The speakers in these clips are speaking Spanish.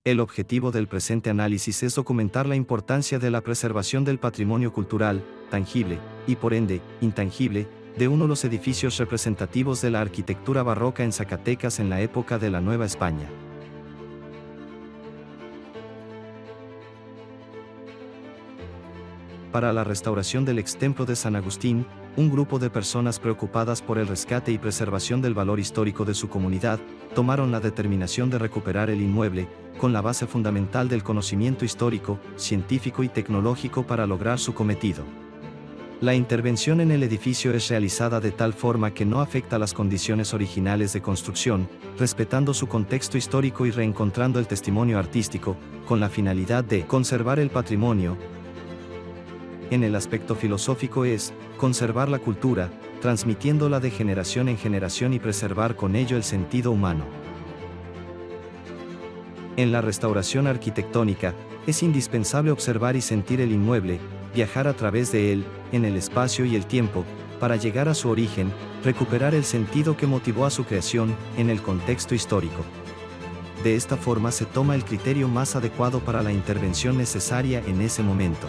El objetivo del presente análisis es documentar la importancia de la preservación del patrimonio cultural, tangible, y por ende, intangible, de uno de los edificios representativos de la arquitectura barroca en Zacatecas en la época de la Nueva España. Para la restauración del extemplo de San Agustín, un grupo de personas preocupadas por el rescate y preservación del valor histórico de su comunidad, tomaron la determinación de recuperar el inmueble, con la base fundamental del conocimiento histórico, científico y tecnológico para lograr su cometido. La intervención en el edificio es realizada de tal forma que no afecta las condiciones originales de construcción, respetando su contexto histórico y reencontrando el testimonio artístico, con la finalidad de conservar el patrimonio. En el aspecto filosófico es conservar la cultura, transmitiéndola de generación en generación y preservar con ello el sentido humano. En la restauración arquitectónica, es indispensable observar y sentir el inmueble, viajar a través de él, en el espacio y el tiempo, para llegar a su origen, recuperar el sentido que motivó a su creación, en el contexto histórico. De esta forma se toma el criterio más adecuado para la intervención necesaria en ese momento,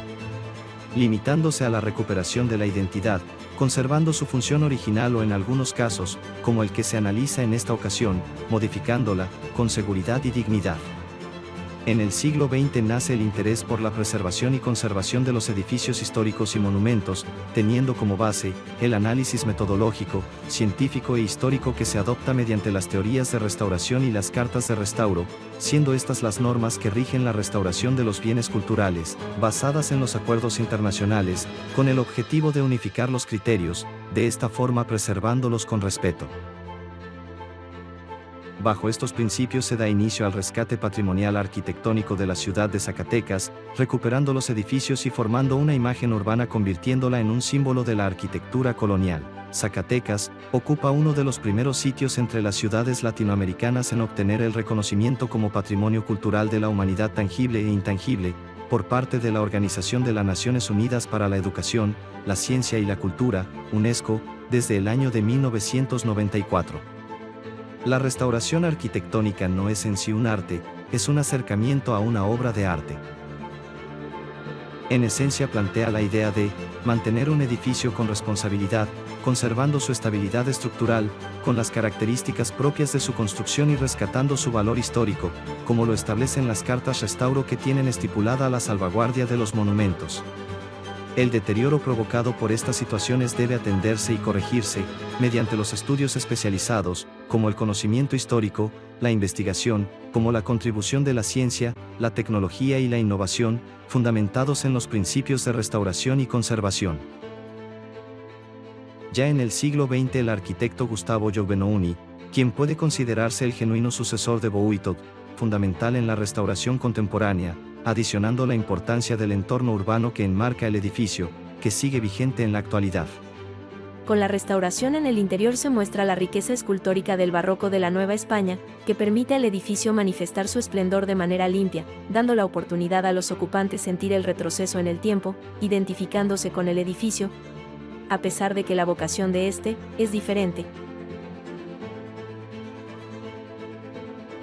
limitándose a la recuperación de la identidad, conservando su función original o en algunos casos, como el que se analiza en esta ocasión, modificándola, con seguridad y dignidad. En el siglo XX nace el interés por la preservación y conservación de los edificios históricos y monumentos, teniendo como base, el análisis metodológico, científico e histórico que se adopta mediante las teorías de restauración y las cartas de restauro, siendo estas las normas que rigen la restauración de los bienes culturales, basadas en los acuerdos internacionales, con el objetivo de unificar los criterios, de esta forma preservándolos con respeto. Bajo estos principios se da inicio al rescate patrimonial arquitectónico de la ciudad de Zacatecas, recuperando los edificios y formando una imagen urbana convirtiéndola en un símbolo de la arquitectura colonial. Zacatecas ocupa uno de los primeros sitios entre las ciudades latinoamericanas en obtener el reconocimiento como Patrimonio Cultural de la Humanidad Tangible e Intangible, por parte de la Organización de las Naciones Unidas para la Educación, la Ciencia y la Cultura, UNESCO, desde el año de 1994. La restauración arquitectónica no es en sí un arte, es un acercamiento a una obra de arte. En esencia plantea la idea de mantener un edificio con responsabilidad, conservando su estabilidad estructural, con las características propias de su construcción y rescatando su valor histórico, como lo establecen las cartas restauro que tienen estipulada la salvaguardia de los monumentos. El deterioro provocado por estas situaciones debe atenderse y corregirse, mediante los estudios especializados, como el conocimiento histórico, la investigación, como la contribución de la ciencia, la tecnología y la innovación, fundamentados en los principios de restauración y conservación. Ya en el siglo XX el arquitecto Gustavo Giovannoni, quien puede considerarse el genuino sucesor de Bouygues, fundamental en la restauración contemporánea, adicionando la importancia del entorno urbano que enmarca el edificio, que sigue vigente en la actualidad. Con la restauración en el interior se muestra la riqueza escultórica del barroco de la Nueva España, que permite al edificio manifestar su esplendor de manera limpia, dando la oportunidad a los ocupantes sentir el retroceso en el tiempo, identificándose con el edificio, a pesar de que la vocación de este es diferente.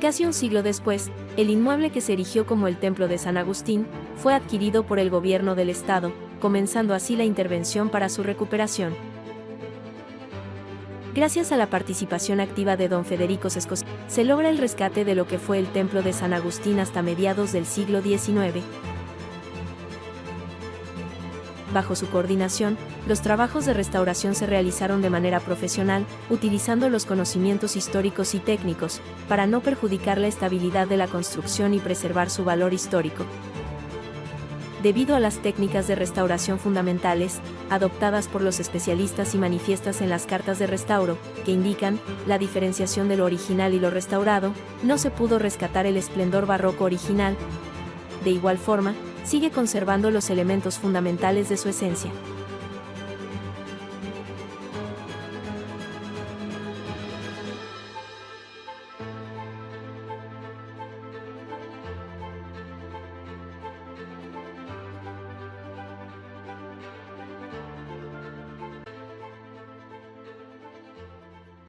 Casi un siglo después, el inmueble que se erigió como el Templo de San Agustín, fue adquirido por el gobierno del Estado, comenzando así la intervención para su recuperación. Gracias a la participación activa de don Federico Sescos, se logra el rescate de lo que fue el Templo de San Agustín hasta mediados del siglo XIX. Bajo su coordinación, los trabajos de restauración se realizaron de manera profesional, utilizando los conocimientos históricos y técnicos, para no perjudicar la estabilidad de la construcción y preservar su valor histórico. Debido a las técnicas de restauración fundamentales, adoptadas por los especialistas y manifiestas en las cartas de restauro, que indican la diferenciación de lo original y lo restaurado, no se pudo rescatar el esplendor barroco original. De igual forma, sigue conservando los elementos fundamentales de su esencia.